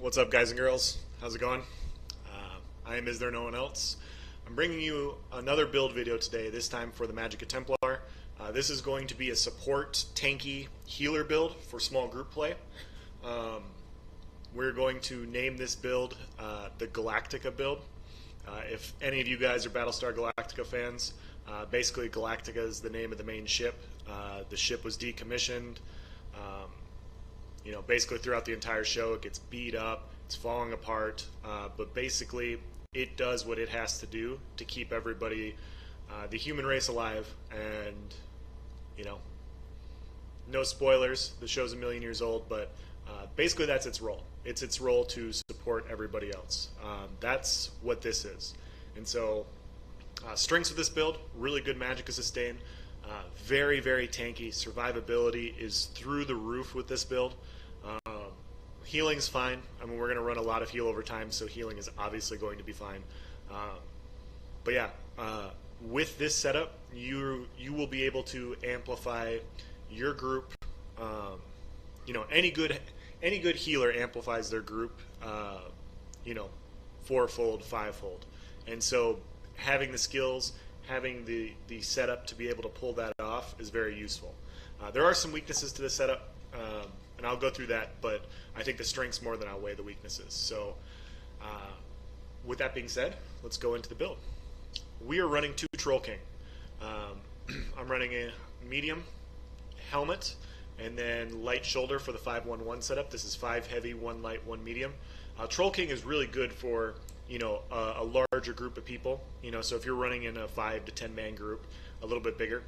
What's up, guys and girls? How's it going? I am Is There No One Else? I'm bringing you another build video today, this time for the Magicka Templar. This is going to be a support, tanky, healer build for small group play. We're going to name this build the Galactica build. If any of you guys are Battlestar Galactica fans, basically Galactica is the name of the main ship. The ship was decommissioned. Basically throughout the entire show, it gets beat up, it's falling apart, but basically it does what it has to do to keep everybody, the human race alive, and, no spoilers, the show's a million years old, but basically that's its role. It's its role to support everybody else. That's what this is. And so, strengths of this build, really good Magicka sustain, very, very tanky. Survivability is through the roof with this build. Healing's fine. I mean, we're going to run a lot of heal over time, so healing is obviously going to be fine. But yeah, with this setup, you will be able to amplify your group. Any good healer amplifies their group. Fourfold, fivefold, and so having the skills, having the setup to be able to pull that off is very useful. There are some weaknesses to the setup, and I'll go through that, but I think the strengths more than outweigh the weaknesses. So with that being said, let's go into the build. We are running 2 Troll King. I'm running a medium helmet and then light shoulder for the 5-1-1 setup. This is 5 heavy, 1 light, 1 medium. Troll King is really good for a larger group of people. So if you're running in a 5 to 10 man group, a little bit bigger.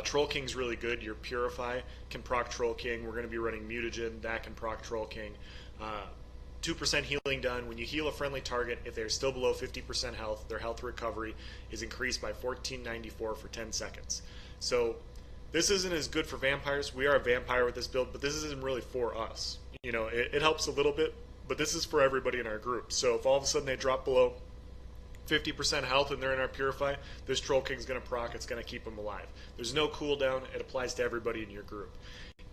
Troll King's really good. Your Purify can proc Troll King. We're going to be running Mutagen. That can proc Troll King. 2% healing done. When you heal a friendly target, if they're still below 50% health, their health recovery is increased by 1494 for 10 seconds. So this isn't as good for vampires. We are a vampire with this build, but this isn't really for us. It helps a little bit, but this is for everybody in our group. So if all of a sudden they drop below 50% health and they're in our Purify, this Troll King's going to proc, it's going to keep them alive. There's no cooldown, it applies to everybody in your group.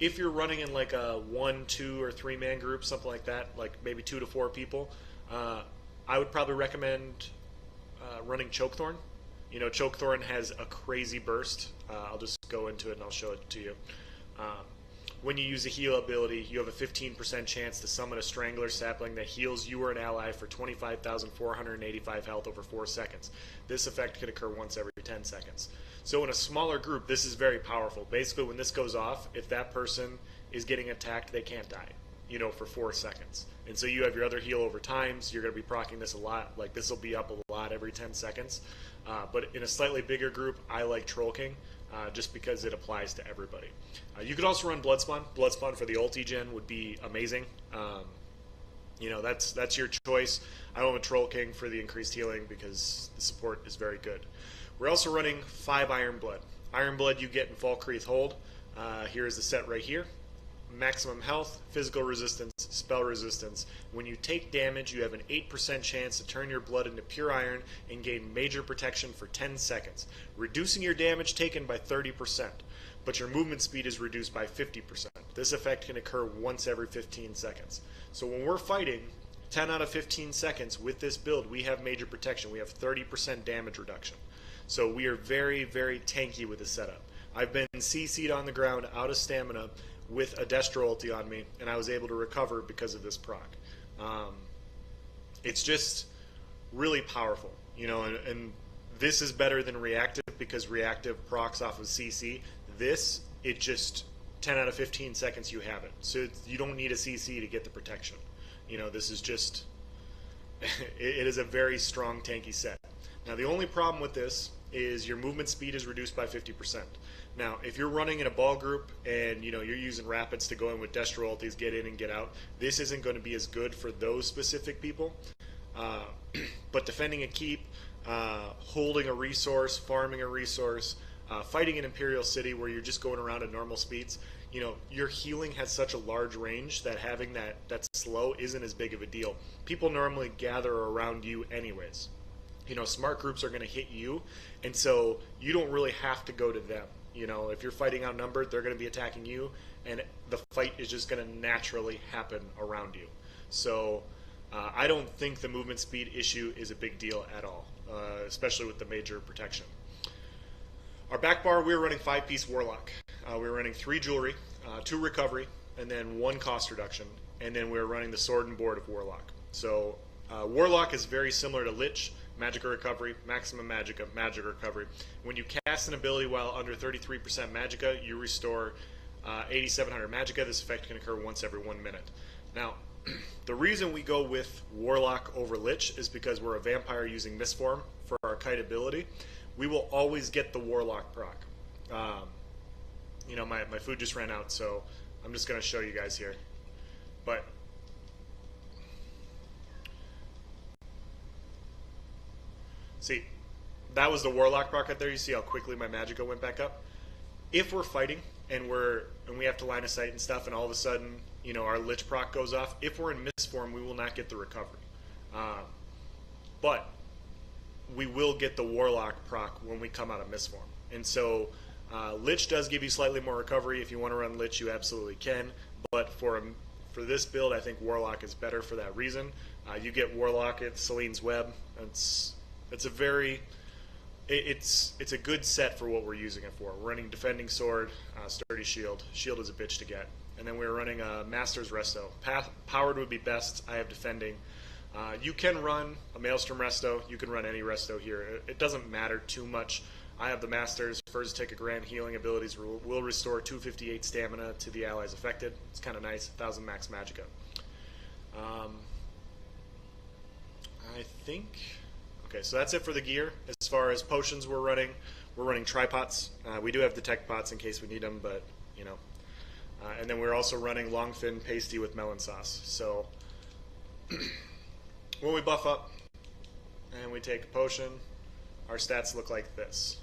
If you're running in like a 1, 2, or 3 man group, something like that, like maybe 2 to 4 people, I would probably recommend running Chokethorn. Chokethorn has a crazy burst. I'll just go into it and I'll show it to you. When you use a heal ability, you have a 15% chance to summon a Strangler sapling that heals you or an ally for 25,485 health over 4 seconds. This effect can occur once every 10 seconds. So in a smaller group, this is very powerful. Basically, when this goes off, if that person is getting attacked, they can't die, for 4 seconds. And so you have your other heal over times. You're going to be proccing this a lot. Like, this will be up a lot every 10 seconds. But in a slightly bigger group, I like Troll King. Just because it applies to everybody. You could also run Bloodspawn. Bloodspawn for the ulti gen would be amazing. That's your choice. I went with Troll King for the increased healing because the support is very good. We're also running 5 Iron Blood. Iron Blood you get in Falkreath Hold. Here is the set right here. Maximum health, physical resistance, spell resistance. When you take damage, you have an 8% chance to turn your blood into pure iron and gain major protection for 10 seconds, reducing your damage taken by 30%, but your movement speed is reduced by 50%. This effect can occur once every 15 seconds. So when we're fighting 10 out of 15 seconds with this build, we have major protection. We have 30% damage reduction. So we are very, very tanky with this setup. I've been CC'd on the ground out of stamina with a Destro ulti on me, and I was able to recover because of this proc. It's just really powerful, and this is better than reactive because reactive procs off of CC. This, it just 10 out of 15 seconds you have it. So you don't need a CC to get the protection. This is just, it is a very strong tanky set. Now the only problem with this is your movement speed is reduced by 50%. Now, if you're running in a ball group and you're using rapids to go in with Destro ultis, get in and get out, this isn't going to be as good for those specific people. But defending a keep, holding a resource, farming a resource, fighting an Imperial City where you're just going around at normal speeds, your healing has such a large range that having that slow isn't as big of a deal. People normally gather around you anyways. Smart groups are going to hit you, and so you don't really have to go to them. If you're fighting outnumbered, they're going to be attacking you, and the fight is just going to naturally happen around you. So I don't think the movement speed issue is a big deal at all, especially with the major protection. Our back bar, we were running 5-piece Warlock. We were running 3 jewelry, 2 recovery, and then 1 cost reduction. And then we were running the sword and board of Warlock. So Warlock is very similar to Lich, Magic recovery, maximum Magic recovery. When you cast an ability while under 33% Magicka, you restore 8,700 Magicka. This effect can occur once every 1 minute. Now, the reason we go with Warlock over Lich is because we're a vampire using Mistform for our kite ability. We will always get the Warlock proc. You know, my food just ran out, so I'm just going to show you guys here. But see, that was the Warlock proc right there. You see how quickly my Magicka went back up? If we're fighting and we have to line of sight and stuff, and all of a sudden, you know, our Lich proc goes off, if we're in Mistform, we will not get the recovery. But we will get the Warlock proc when we come out of Mistform. And so Lich does give you slightly more recovery. If you want to run Lich, you absolutely can. But for this build, I think Warlock is better for that reason. You get Warlock at Selene's Web. It's a good set for what we're using it for. We're running Defending Sword, Sturdy Shield. Shield is a bitch to get. And then we're running a Master's Resto. Powered would be best. I have Defending. You can run a Maelstrom Resto. You can run any Resto here. It doesn't matter too much. I have the Masters. First take a grand healing abilities will restore 258 stamina to the allies affected. It's kind of nice. 1,000 max Magicka. I think... Okay, so that's it for the gear. As far as potions we're running tripots. We do have detect pots in case we need them, but, you know. And then we're also running Longfin Pasty with melon sauce. So when we buff up and we take a potion, our stats look like this.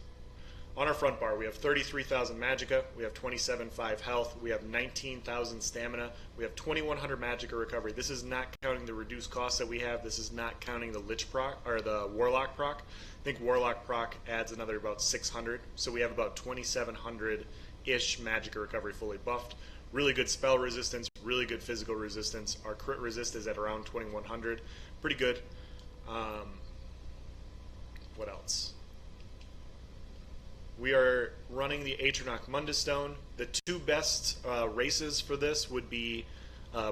On our front bar, we have 33,000 Magicka, we have 27,500 health, we have 19,000 stamina, we have 2,100 Magicka recovery. This is not counting the reduced costs that we have. This is not counting the Lich proc or the Warlock proc. I think Warlock proc adds another about 600, so we have about 2,700-ish Magicka recovery fully buffed. Really good spell resistance, really good physical resistance. Our crit resist is at around 2,100. Pretty good. What else? We are running the Atronach Mundus Stone. The 2 best races for this would be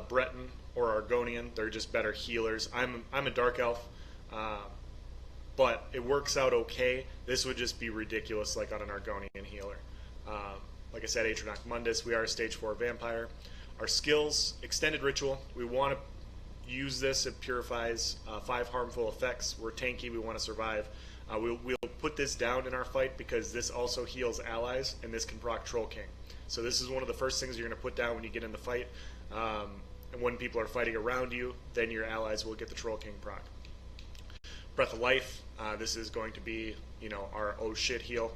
Breton or Argonian. They're just better healers. I'm a Dark Elf, but it works out okay. This would just be ridiculous like on an Argonian healer. Like I said, Atronach Mundus, we are a stage 4 vampire. Our skills, Extended Ritual. We want to use this. It purifies 5 harmful effects. We're tanky. We want to survive. We'll put this down in our fight because this also heals allies, and this can proc Troll King. So this is one of the first things you're going to put down when you get in the fight. And when people are fighting around you, then your allies will get the Troll King proc. Breath of Life. This is going to be, you know, our oh shit heal.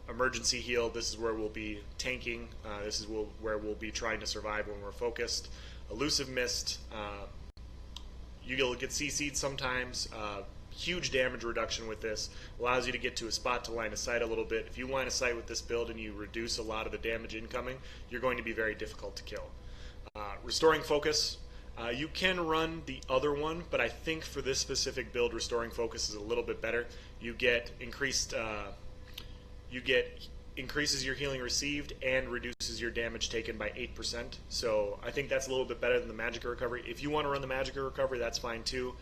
Emergency heal. This is where we'll be tanking. This is where we'll be trying to survive when we're focused. Elusive Mist. You'll get CC'd sometimes. Huge damage reduction with this. Allows you to get to a spot to line of sight a little bit. If you line of sight with this build and you reduce a lot of the damage incoming, you're going to be very difficult to kill. Restoring Focus. You can run the other one, but I think for this specific build, Restoring Focus is a little bit better. You get increases your healing received and reduces your damage taken by 8%. So I think that's a little bit better than the Magicka recovery. If you want to run the Magicka recovery, that's fine too.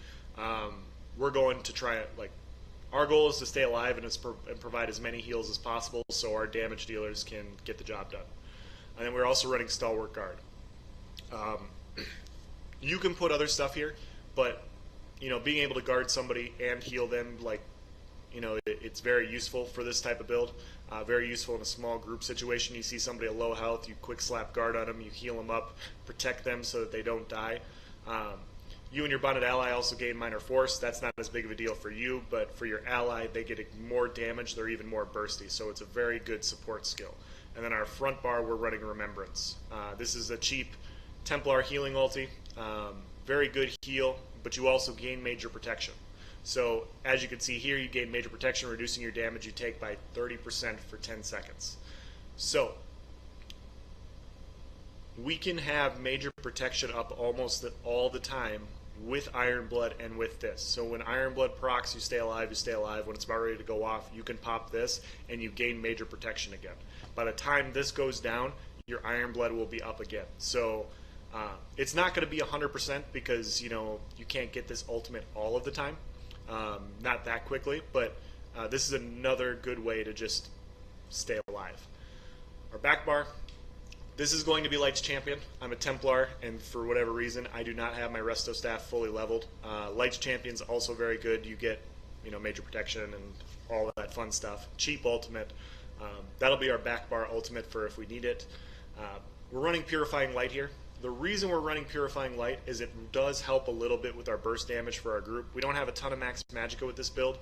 We're going to try it. Like, our goal is to stay alive and provide as many heals as possible, so our damage dealers can get the job done. And then we're also running Stalwart Guard. You can put other stuff here, but you know, being able to guard somebody and heal them, like, you know, it's very useful for this type of build. Very useful in a small group situation. You see somebody at low health, you quick slap guard on them, you heal them up, protect them so that they don't die. You and your bonded ally also gain minor force. That's not as big of a deal for you, but for your ally, they get more damage. They're even more bursty, so it's a very good support skill. And then our front bar, we're running Remembrance. This is a cheap Templar healing ulti. Very good heal, but you also gain major protection. So as you can see here, you gain major protection, reducing your damage you take by 30% for 10 seconds. So we can have major protection up almost all the time with Iron Blood and with this. So when Iron Blood procs, you stay alive, you stay alive. When it's about ready to go off, you can pop this and you gain major protection again. By the time this goes down, your Iron Blood will be up again. So it's not going to be 100% because, you know, you can't get this ultimate all of the time. Not that quickly, but this is another good way to just stay alive. Our back bar. This is going to be Light's Champion. I'm a Templar, and for whatever reason, I do not have my Resto staff fully leveled. Light's Champion's also very good. You get, you know, major protection and all of that fun stuff. Cheap ultimate. That'll be our back bar ultimate for if we need it. We're running Purifying Light here. The reason we're running Purifying Light is it does help a little bit with our burst damage for our group. We don't have a ton of max magicka with this build,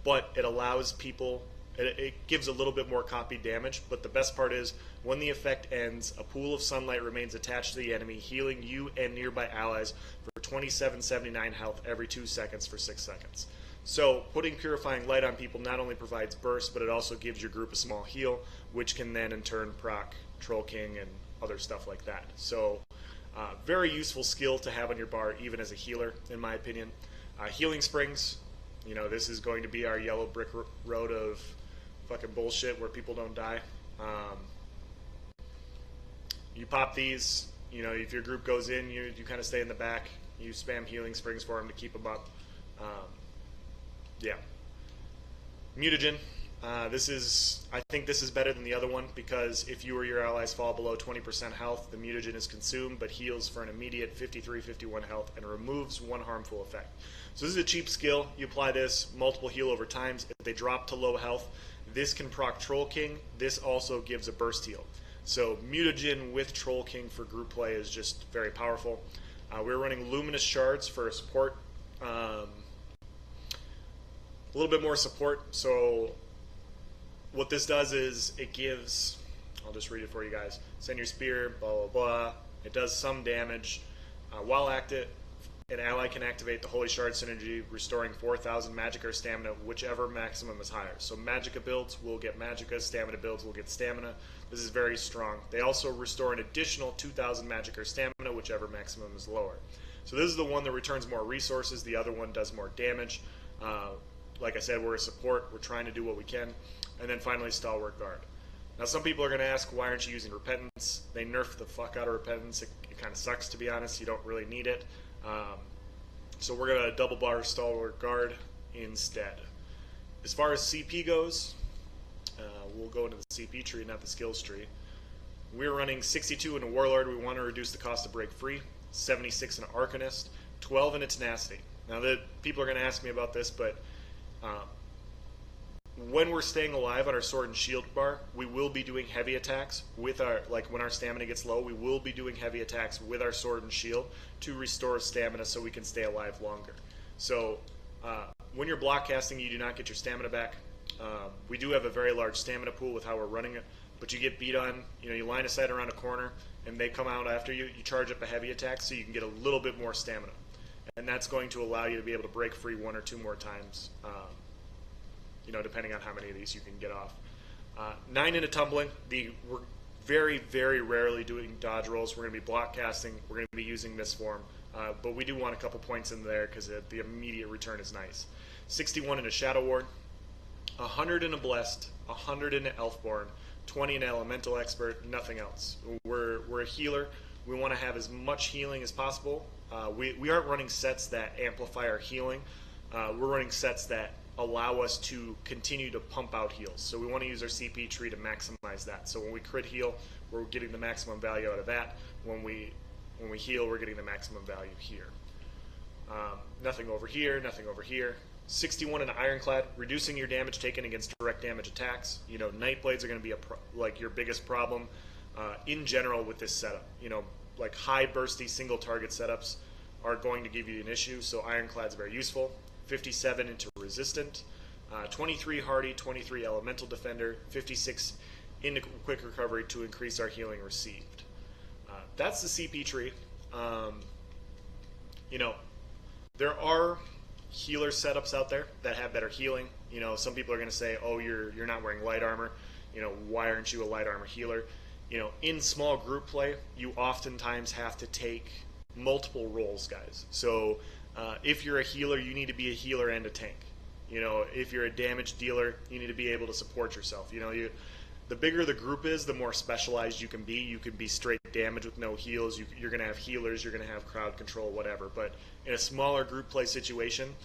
but it allows people... It gives a little bit more copied damage, but the best part is when the effect ends, a pool of sunlight remains attached to the enemy, healing you and nearby allies for 2779 health every 2 seconds for 6 seconds. So putting Purifying Light on people not only provides burst, but it also gives your group a small heal, which can then in turn proc Troll King and other stuff like that. So very useful skill to have on your bar, even as a healer, in my opinion. Healing Springs, you know, this is going to be our yellow brick road of fucking bullshit where people don't die. You pop these, you know, if your group goes in, you kind of stay in the back. You spam Healing Springs for them to keep them up. Yeah. Mutagen. I think this is better than the other one because if you or your allies fall below 20% health, the mutagen is consumed but heals for an immediate 53-51 health and removes one harmful effect. So this is a cheap skill. You apply this, multiple heal over times. If they drop to low health, this can proc Troll King. This also gives a burst heal. So mutagen with Troll King for group play is just very powerful. We're running Luminous Shards for support. A little bit more support. So what this does is it gives, I'll just read it for you guys. Send your spear, blah, blah, blah. It does some damage. While active, an ally can activate the Holy Shard synergy, restoring 4,000 magicka or stamina, whichever maximum is higher. So magicka builds will get magicka, stamina builds will get stamina. This is very strong. They also restore an additional 2,000 magicka or stamina, whichever maximum is lower. So this is the one that returns more resources. The other one does more damage. Like I said, we're a support. We're trying to do what we can. And then finally, Stalwart Guard. Now, some people are going to ask, why aren't you using Repentance? They nerfed the fuck out of Repentance. It kind of sucks, to be honest. You don't really need it. So we're going to double bar Stalwart Guard instead. As far as CP goes, we'll go into the CP tree, not the skills tree. We're running 62 in a Warlord. We want to reduce the cost to break free. 76 in an Arcanist. 12 in a Tenacity. Now, people are going to ask me about this, but when we're staying alive on our Sword and Shield bar, we will be doing heavy attacks with our, like when our stamina gets low, we will be doing heavy attacks with our Sword and Shield to restore stamina so we can stay alive longer. So when you're block casting, you do not get your stamina back. We do have a very large stamina pool with how we're running it, but you get beat on, you know, you line of sight around a corner and they come out after you, you charge up a heavy attack so you can get a little bit more stamina. And that's going to allow you to be able to break free 1 or 2 more times. You know, depending on how many of these you can get off. 9 into Tumbling. We're very, very rarely doing dodge rolls. We're going to be block casting. We're going to be using Mistform. But we do want a couple points in there because the immediate return is nice. 61 in a Shadow Ward. 100 in a Blessed. 100 in an Elfborn. 20 in an Elemental Expert. Nothing else. We're a healer. We want to have as much healing as possible. We aren't running sets that amplify our healing. We're running sets that allow us to continue to pump out heals. So we want to use our CP tree to maximize that. So when we crit heal, we're getting the maximum value out of that. When we heal, we're getting the maximum value here. Nothing over here, nothing over here. 61 in Ironclad, reducing your damage taken against direct damage attacks. You know, Nightblades are going to be like your biggest problem in general with this setup. You know, like high bursty single target setups are going to give you an issue. So Ironclad's very useful. 57 into Resistant, 23 Hardy, 23 Elemental Defender, 56 into Quick Recovery to increase our healing received. That's the CP tree. You know, there are healer setups out there that have better healing. You know, some people are going to say, oh, you're not wearing light armor. You know, why aren't you a light armor healer? in small group play, you oftentimes have to take multiple roles, guys. So if you're a healer, you need to be a healer and a tank. If you're a damage dealer, you need to be able to support yourself. The bigger the group is, the more specialized you can be. You can be straight damage with no heals. You're going to have healers. You're going to have crowd control, whatever. But in a smaller group play situation,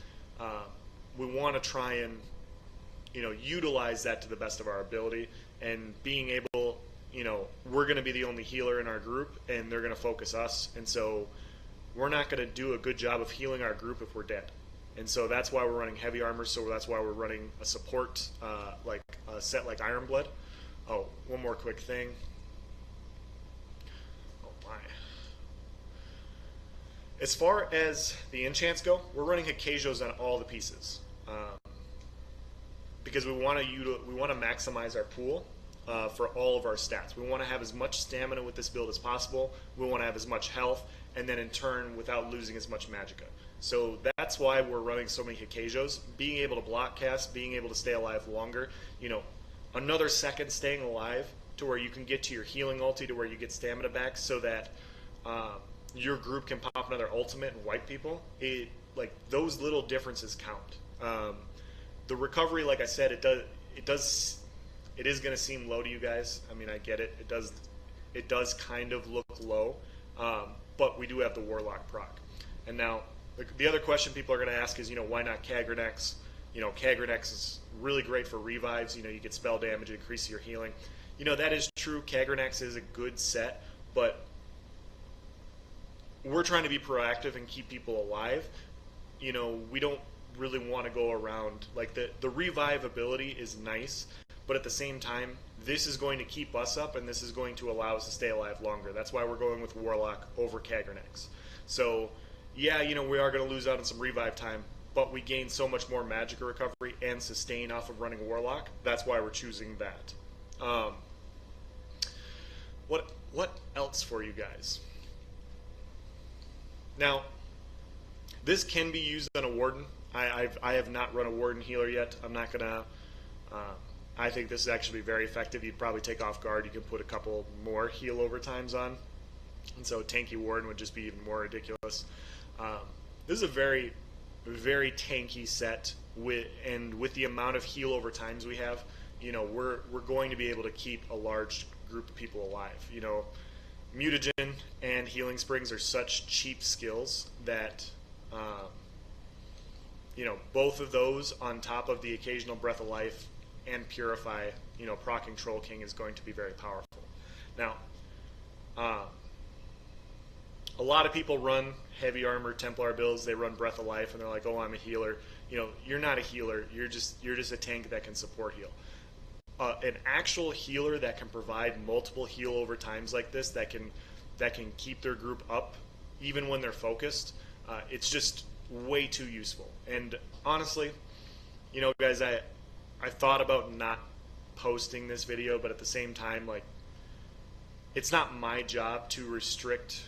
we want to try and utilize that to the best of our ability, and being able, we're going to be the only healer in our group, and they're going to focus us, and so we're not going to do a good job of healing our group if we're dead. And so that's why we're running heavy armor. So that's why we're running a support like a set like Iron Blood. Oh, one more quick thing. Oh my. As far as the enchants go, we're running Hikajos on all the pieces. Because we want to maximize our pool for all of our stats. We want to have as much stamina with this build as possible. We want to have as much health, and then in turn without losing as much magicka. So that's why we're running so many Hikajos. Being able to block cast, being able to stay alive longer, another second staying alive to where you can get to your healing ulti to where you get stamina back, so that your group can pop another ultimate and wipe people. Those little differences count. The recovery, like I said, it is going to seem low to you guys. I mean, I get it. It does kind of look low, but we do have the Warlock proc. And now, the other question people are going to ask is, why not Kagrenex? Kagrenex is really great for revives. You get spell damage, it increases your healing. That is true. Kagrenex is a good set, but we're trying to be proactive and keep people alive. We don't really want to go around, the revive ability is nice, but at the same time, this is going to keep us up, and this is going to allow us to stay alive longer. That's why we're going with Warlock over Kagrenex. So, yeah, we are going to lose out on some revive time, but we gain so much more magicka recovery and sustain off of running Warlock. That's why we're choosing that. What else for you guys? Now, this can be used on a Warden. I have not run a Warden healer yet. I'm not going to... I think this is actually very effective. You'd probably take off guard. You can put a couple more heal overtimes on. And so tanky Warden would just be even more ridiculous. This is a very, very tanky set. With the amount of heal overtimes we have, we're going to be able to keep a large group of people alive. Mutagen and Healing Springs are such cheap skills that... both of those on top of the occasional Breath of Life and Purify, proccing Troll King is going to be very powerful. Now, a lot of people run heavy armor Templar builds. They run Breath of Life, and they're like, "Oh, I'm a healer." You're not a healer. You're just a tank that can support heal. An actual healer that can provide multiple heal over times like this, that can keep their group up even when they're focused. It's just way too useful. And honestly, guys, I thought about not posting this video, but at the same time, it's not my job to restrict,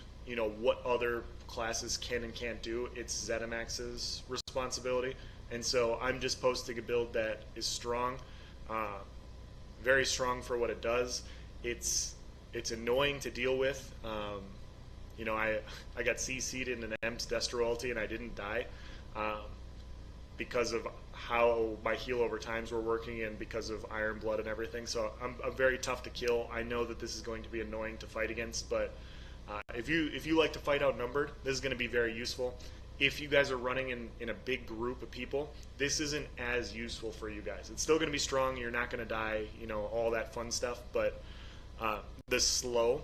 what other classes can and can't do. It's ZeniMax's responsibility. And so I'm just posting a build that is strong, very strong for what it does. It's annoying to deal with. I got CC'd in an Empt Destro ulti and I didn't die because of how my heal over times were working and because of Iron Blood and everything. So I'm very tough to kill. I know that this is going to be annoying to fight against, but if you like to fight outnumbered, this is going to be very useful. If you guys are running in a big group of people, this isn't as useful for you guys. It's still going to be strong. You're not going to die, all that fun stuff, but the slow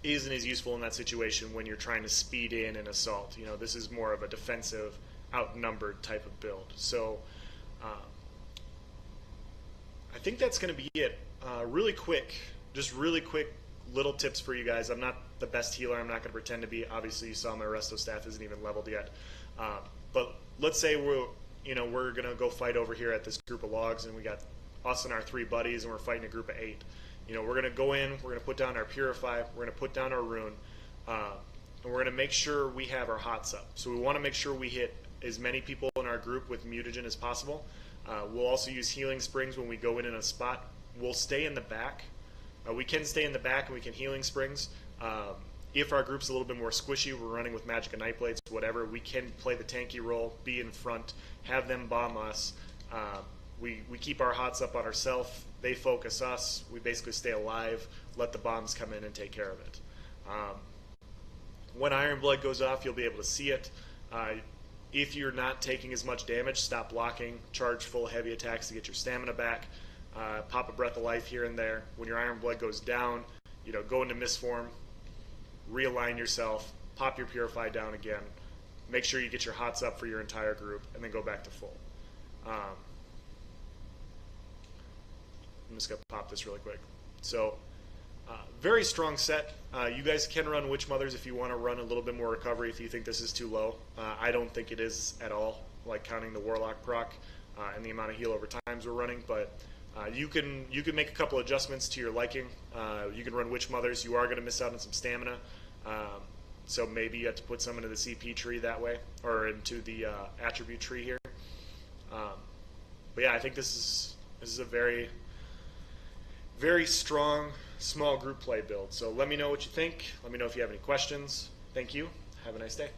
isn't as useful in that situation when you're trying to speed in and assault. This is more of a defensive, outnumbered type of build. So I think that's going to be it. Really quick little tips for you guys. I'm not the best healer. I'm not going to pretend to be. Obviously, you saw my resto staff isn't even leveled yet. But let's say we're going to go fight over here at this group of logs, and we got us and our 3 buddies, and we're fighting a group of 8. We're going to go in, we're going to put down our Purify, we're going to put down our Rune, and we're going to make sure we have our HOTS up. So we want to make sure we hit as many people in our group with Mutagen as possible. We'll also use Healing Springs when we go in a spot. We'll stay in the back We can stay in the back and we can healing springs. If our group's a little bit more squishy, we're running with Magic and Nightblades, whatever, we can play the tanky role, be in front, have them bomb us. We keep our hots up on ourselves, they focus us, we basically stay alive, let the bombs come in and take care of it. When Iron Blood goes off, you'll be able to see it. If you're not taking as much damage, stop blocking, charge full heavy attacks to get your stamina back, pop a Breath of Life here and there. When your Iron Blood goes down, go into Mistform, realign yourself, pop your Purify down again, make sure you get your hots up for your entire group, and then go back to full. I'm just going to pop this really quick. So, very strong set. You guys can run Witch Mothers if you want to run a little bit more recovery if you think this is too low. I don't think it is at all, like counting the Warlock proc and the amount of heal over times we're running, but you can make a couple adjustments to your liking. You can run Witch Mothers. You are going to miss out on some stamina, so maybe you have to put some into the CP tree that way, or into the attribute tree here. But yeah, I think this is a very, very strong small group play build. So let me know what you think. Let me know if you have any questions. Thank you. Have a nice day.